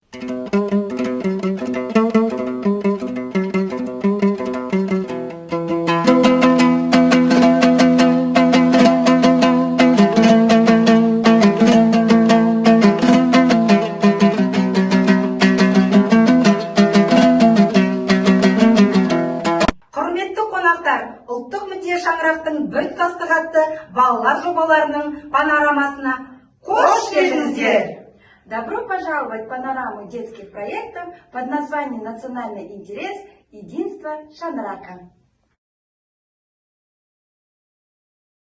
Ұлттық мүдде шаңырақтың біртұтастық атты балалар жобаларының панорамасына қош келдіңіздер! Добро пожаловать в панораму детских проектов под названием «Национальный интерес. Единство Шаңырака».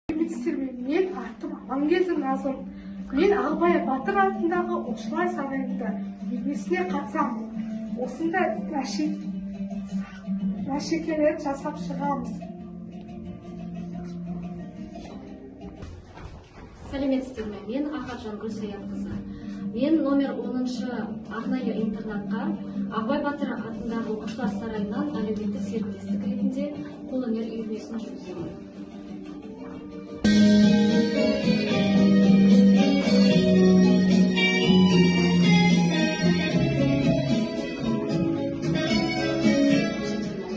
Мен атым Амангелді Назым. Мен Ағыбай Батыр атындағы оқушылар сарайында көрмесіне қатысамын. Осында мәшекелер жасап шығамыз. Сәлеметсіздер ме? Мен Ахатжан Гүлсаятқызы. Мен номер 10-шы арнайы интернатқа Ағыбай Батыр атындағы оқушылар сарайынан әлеуметтік серіктестік ретінде қолөнер үйірмесін жүргіземін.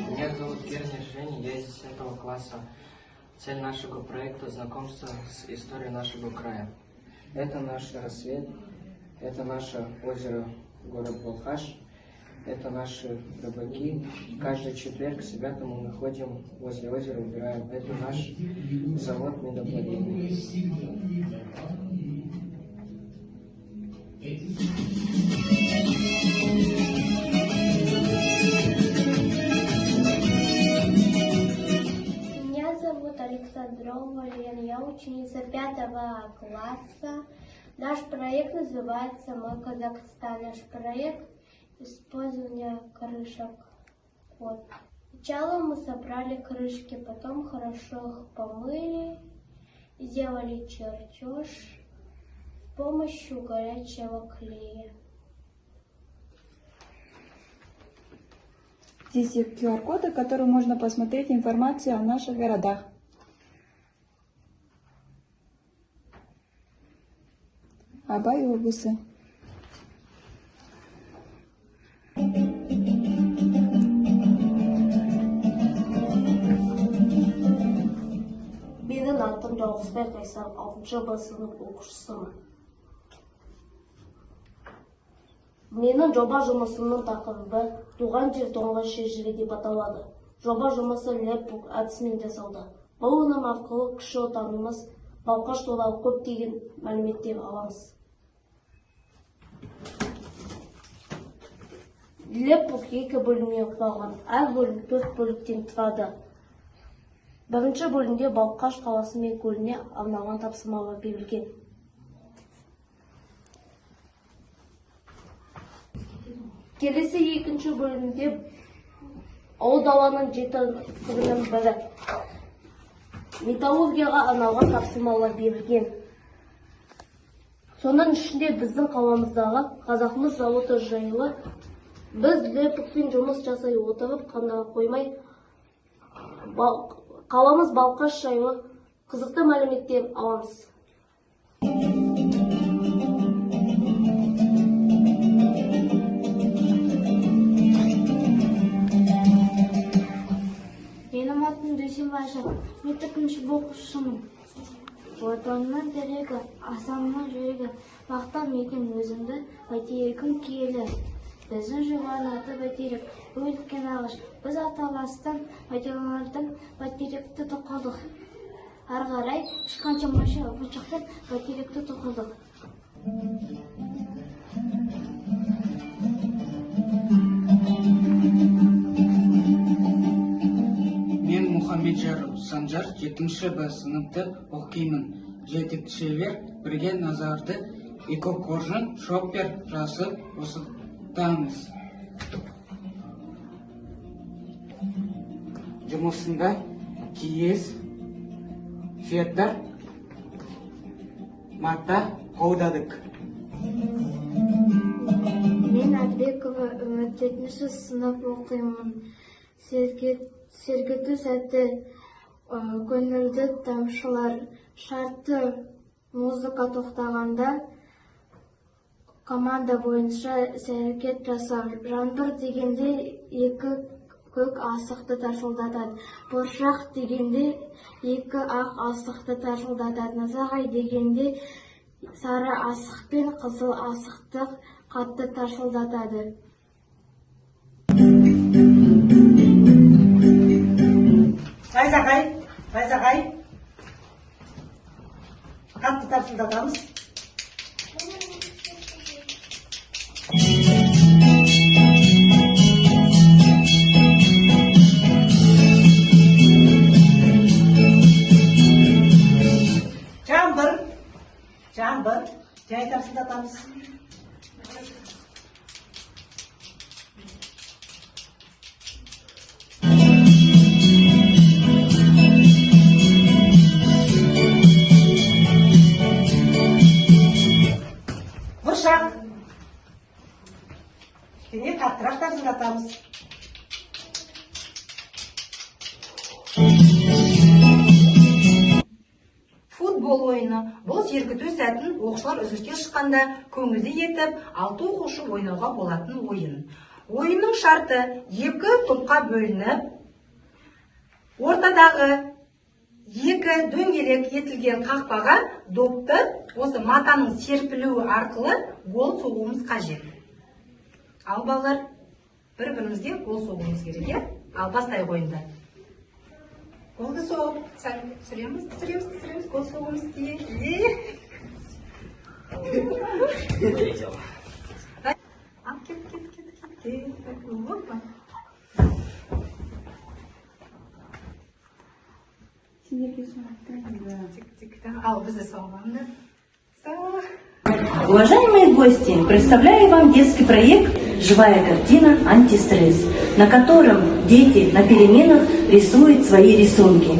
Меня зовут Герзин Женя, я из 10 класса. Цель нашего проекта – знакомство с историей нашего края. Это наш рассвет, это наше озеро, город Балхаш, это наши рыбаки. Каждый четверг к ребятам мы ходим возле озера, убираем. Это наш завод медоплодения. Меня зовут Александрова Лена, я ученица 5 класса. Наш проект называется «Мой Казахстан». Наш проект использования крышек. Вот. Сначала мы собрали крышки, потом хорошо их помыли, сделали чертеж с помощью горячего клея. Здесь есть QR-коды, которые можно посмотреть информацию о наших городах. Абай облысы. Менің атым Дауғызбай Қайсар, 6-шы сынып оқушысымын. Менің жоба жұмысымның тақырыбы туған жер тұңғыш жерге деп аталады. Жоба жұмысы леппук әдісімен жасалды. Бұл өнім арқылы кіші отанымыз Балқаш туралы көптеген мәліметтер аламыз. Леппук 2 бөлімнен құралған, әр бөлім 4 бөліктен тұрады. Бірінші бөлімде Балқаш қаласы мен көліне арналған тапсырмалар берілген. Келесі екінші бөлімде ауыл даланың 7 қырының бірі металлургияға арналған тапсырмалар берілген. Соның ішінде біздің қаламыздағы Қазақмыс зауыты жайлы біз леппукпен жұмыс жасай отырып қана қоймай, қаламыз Балқаш жайлы қызықты мәліметтер аламыз. Менің атым Дүйсенбай Айша, мектеп оқушысымын. Отанның тірегі, асанның жүрегі, мақтан мекен өзімді, бәйтерегім киелі. Біздің жобаның аты бәйтерек, үлкен ағаш. Біз аталастан бәйтеректің бәйтеректі тоқылдық. Ары қарай ешқанша моншақтан бәйтеректі тоқылдық. Мен Мұхамеджаров Санжар 7-ші сыныпты оқимын. Жетекшілер бірге назарды эко-қоржын шоппер жасып осыттамыз. Жұмысында киіз, фетр, мата қолдадық. Мен Әдбекова Үміт 7-ші сынып оқимын. Сергіту сәті көңілді тамшылар шарты музыка тоқтағанда Команда бойынша әрекет жасау. Жаңбыр дегенде екі көк асықты тарсылдатады. Бұршақ дегенде екі ақ асықты тарсылдатады. Назағай дегенде сары асық пен қызыл асықты қатты тарсылдатады. Найзағай. Қатты тарсылдатамыз. Жаңбыр. Жай тарсылдатамыз. Бұршақ. Кішкене қаттырақ тарсылдатамыз. Футбол ойыны. Бұл сергіту сәтін оқушылар үзіліске шыққанда көңілді етіп, 6 оқушы ойнауға болатын ойын. Ойынның шарты 2 топқа бөлініп, ортадағы 2 дөңгелек етілген қақпаға допты осы матаның серпілуі арқылы гол соғуымыз қажет. Ал балалар, бір-бірімізге гол соғуымыз керек, ал бастайық ойынды. Голды соғып, түсіреміз, гол соғуымыз керек. Кет. Опа. Ал бізді соғамды. Уважаемые гости, представляю вам детский проект «Живая картина. Антистресс», на котором дети на переменах рисуют свои рисунки.